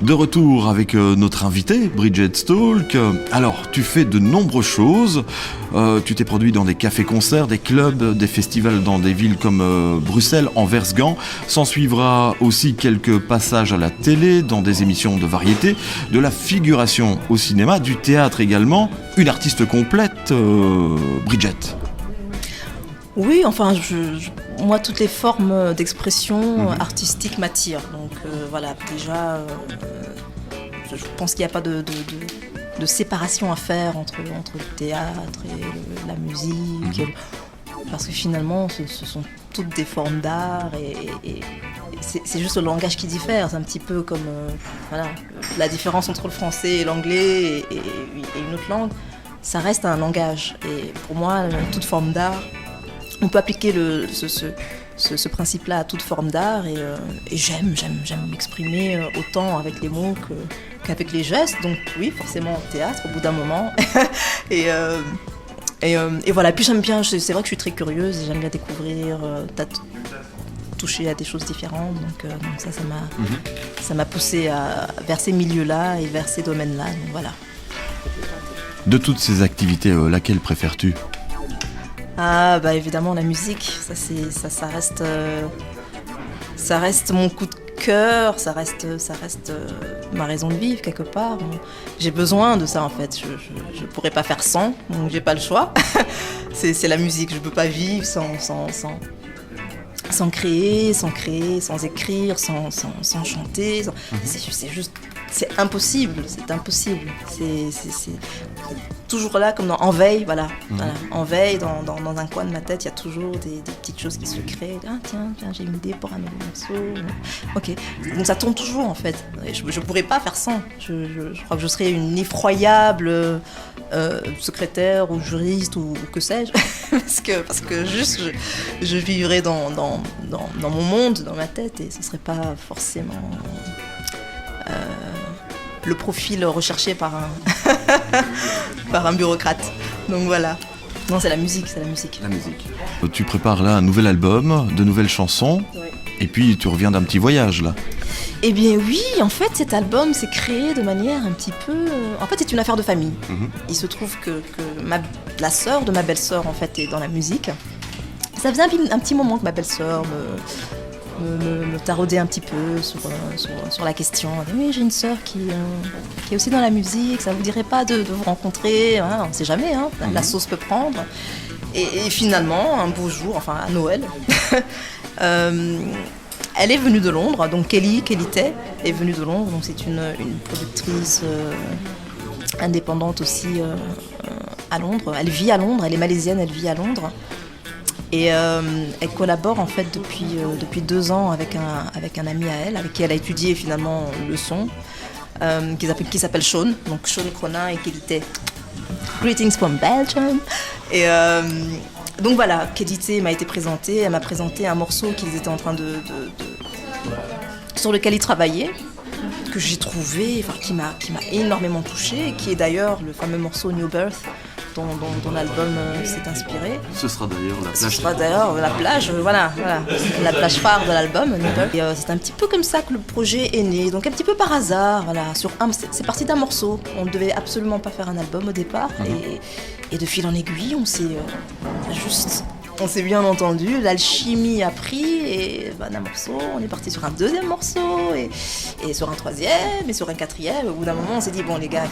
De retour avec notre invitée, Bridget Stalk. Alors, tu fais de nombreuses choses. Tu t'es produit dans des cafés-concerts, des clubs, des festivals dans des villes comme Bruxelles, Anvers, Gand. S'en suivra aussi quelques passages à la télé, dans des émissions de variété, de la figuration au cinéma, du théâtre également. Une artiste complète, Bridget. Oui, enfin, moi, toutes les formes d'expression artistique m'attirent. Donc voilà, déjà, je pense qu'il n'y a pas de séparation à faire entre le théâtre et la musique. Parce que finalement, ce sont toutes des formes d'art et c'est juste le langage qui diffère. C'est un petit peu comme voilà, la différence entre le français et l'anglais et une autre langue. Ça reste un langage. Et pour moi, toute forme d'art, on peut appliquer ce principe-là à toute forme d'art et j'aime m'exprimer autant avec les mots qu'avec les gestes. Donc oui, forcément au théâtre au bout d'un moment. et voilà, puis j'aime bien, c'est vrai que je suis très curieuse et j'aime bien découvrir, toucher à des choses différentes. Donc ça m'a poussée vers ces milieux-là et vers ces domaines-là. Donc voilà. De toutes ces activités, laquelle préfères-tu ? Ah bah évidemment la musique, ça reste mon coup de cœur, ça reste ma raison de vivre quelque part. J'ai besoin de ça en fait, je pourrais pas faire sans, donc j'ai pas le choix. c'est la musique, je peux pas vivre sans créer, sans écrire, sans chanter. C'est impossible. C'est toujours là, comme en veille, voilà. En veille, dans un coin de ma tête, il y a toujours des petites choses qui se créent. Ah, tiens, j'ai une idée pour un nouveau morceau. Ok, donc ça tourne toujours en fait. Et je pourrais pas faire sans. Je crois que je serais une effroyable secrétaire ou juriste ou que sais-je. parce que juste, je vivrais dans mon monde, dans ma tête, et ce serait pas forcément le profil recherché par un bureaucrate. Donc voilà. Non, c'est la musique. La musique. Tu prépares là un nouvel album, de nouvelles chansons, et puis tu reviens d'un petit voyage là. Eh bien oui, en fait cet album s'est créé de manière un petit peu... En fait c'est une affaire de famille. Il se trouve que la sœur de ma belle-sœur en fait est dans la musique. Ça faisait un petit moment que ma belle-sœur me taraudait un petit peu sur la question. Elle dit, oui, j'ai une sœur qui est aussi dans la musique, ça vous dirait pas de vous rencontrer, hein, on ne sait jamais, hein, la sauce peut prendre. Et finalement, un beau jour, enfin à Noël, elle est venue de Londres, donc Kelly Tay est venue de Londres, donc c'est une productrice indépendante aussi à Londres. Elle vit à Londres, elle est malaisienne, elle vit à Londres. Et elle collabore en fait depuis 2 ans avec un ami à elle, avec qui elle a étudié finalement le son, qui s'appelle Sean, donc Sean Cronin et Kelly Tay. Greetings from Belgium. Et donc voilà, Kelly Tay m'a été présentée, elle m'a présenté un morceau qu'ils étaient en train sur lequel ils travaillaient, que j'ai trouvé, qui m'a énormément touchée, et qui est d'ailleurs le fameux morceau New Birth, dont l'album s'est inspiré. Ce sera d'ailleurs la plage. Ce sera d'ailleurs la plage, voilà, la plage phare de l'album. Et c'est un petit peu comme ça que le projet est né, donc un petit peu par hasard, voilà. C'est parti d'un morceau. On ne devait absolument pas faire un album au départ, et de fil en aiguille, on s'est bien entendu, l'alchimie a pris, et d'un morceau, on est parti sur un 2e morceau, et sur un 3e, et sur un 4e. Au bout d'un moment, on s'est dit, bon les gars,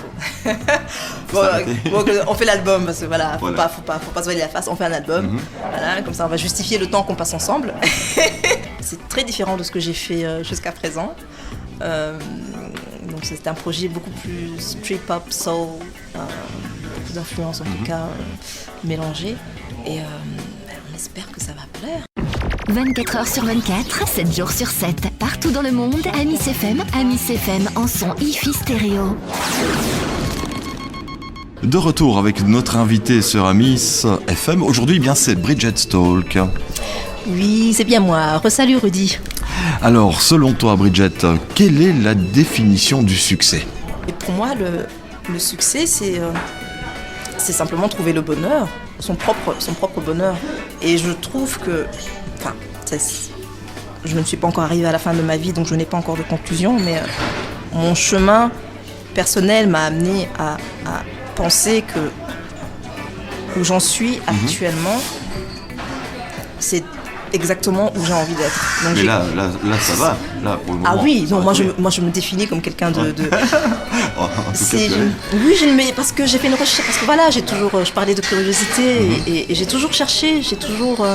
on fait l'album, parce que voilà, faut pas se voiler la face, on fait un album, voilà, comme ça on va justifier le temps qu'on passe ensemble. C'est très différent de ce que j'ai fait jusqu'à présent. Donc c'est un projet beaucoup plus street pop, soul, beaucoup d'influences en tout cas mélangées, et on espère que ça va plaire. 24 heures sur 24, 7 jours sur 7, partout dans le monde, Amis FM en son hi-fi stéréo. De retour avec notre invitée sur Amis FM. Aujourd'hui, bien c'est Bridget Stalk. Oui, c'est bien moi. Re-salut Rudy. Alors, selon toi, Bridget, quelle est la définition du succès ? Et pour moi, le succès, c'est simplement trouver le bonheur, son propre bonheur. Et je trouve que... je ne suis pas encore arrivée à la fin de ma vie, donc je n'ai pas encore de conclusion, mais mon chemin personnel m'a amené à penser que où j'en suis actuellement, c'est exactement où j'ai envie d'être. Donc Mais là, ça va. Là, pour le moment, ah oui, non, va. moi je me définis comme quelqu'un de Oh, en tout cas, c'est- tu es- oui, mais parce que j'ai fait une recherche, parce que voilà, j'ai toujours, je parlais de curiosité et j'ai toujours cherché, j'ai toujours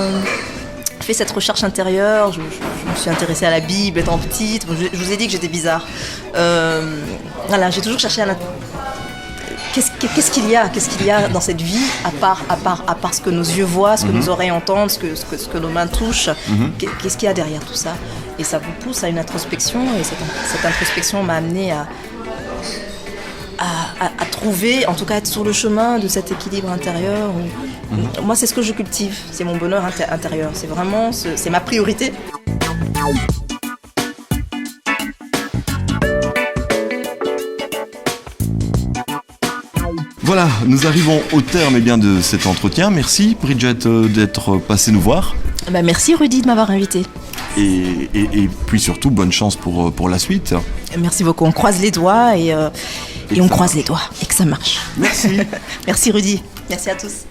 fait cette recherche intérieure. Je me suis intéressée à la Bible étant petite. Je vous ai dit que j'étais bizarre. Voilà, j'ai toujours cherché qu'est-ce qu'il y a dans cette vie à part ce que nos yeux voient, ce que nos oreilles entendent, ce que nos mains touchent. Qu'est-ce qu'il y a derrière tout ça? Et ça vous pousse à une introspection, et cette introspection m'a amenée à trouver, en tout cas être sur le chemin de cet équilibre intérieur. Moi, c'est ce que je cultive, c'est mon bonheur intérieur. C'est vraiment, c'est ma priorité. Voilà, nous arrivons au terme de cet entretien. Merci Bridget d'être passée nous voir. Merci Rudy de m'avoir invité. Et puis surtout, bonne chance pour la suite. Merci beaucoup. On croise les doigts et on croise les doigts et que ça marche. Merci. Merci Rudy. Merci à tous.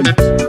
Bye.